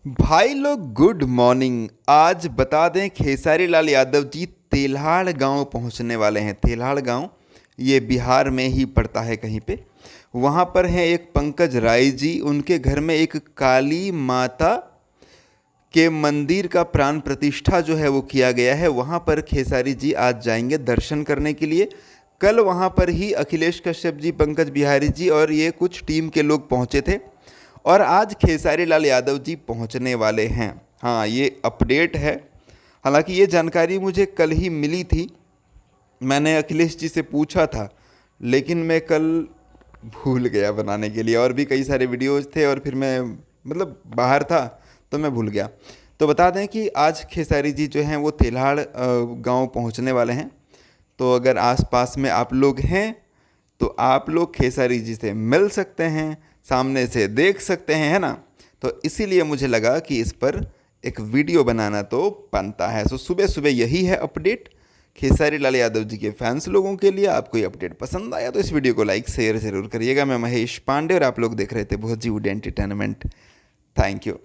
भाई लोग good morning. आज बता दें खेसारी लाल यादव जी तेल्हाड़ गांव पहुंचने वाले हैं। तेल्हाड़ गांव ये बिहार में ही पड़ता है कहीं पे। वहां पर हैं एक पंकज राय जी, उनके घर में एक काली माता के मंदिर का प्राण प्रतिष्ठा जो है वो किया गया है। वहाँ पर खेसारी जी आज जाएंगे दर्शन करने के लिए। कल वहाँ पर ही अखिलेश कश्यप जी, पंकज बिहारी जी और ये कुछ टीम के लोग पहुँचे थे और आज खेसारी लाल यादव जी पहुँचने वाले हैं। हाँ, ये अपडेट है। हालांकि ये जानकारी मुझे कल ही मिली थी, मैंने अखिलेश जी से पूछा था, लेकिन मैं कल भूल गया बनाने के लिए। और भी कई सारे वीडियोज़ थे और फिर मैं बाहर था तो मैं भूल गया। तो बता दें कि आज खेसारी जी जो हैं वो तेल्हाड़ गांव पहुंचने वाले हैं। तो अगर आसपास में आप लोग हैं तो आप लोग खेसारी जी से मिल सकते हैं, सामने से देख सकते हैं, है ना। तो इसीलिए मुझे लगा कि इस पर एक वीडियो बनाना तो बनता है। सो सुबह सुबह यही है अपडेट खेसारी लाल यादव जी के फैंस लोगों के लिए। आपको ये अपडेट पसंद आया तो इस वीडियो को लाइक शेयर ज़रूर करिएगा। मैं महेश पांडे और आप लोग देख रहे थे बहुत जी वुड एंटरटेनमेंट। Thank you.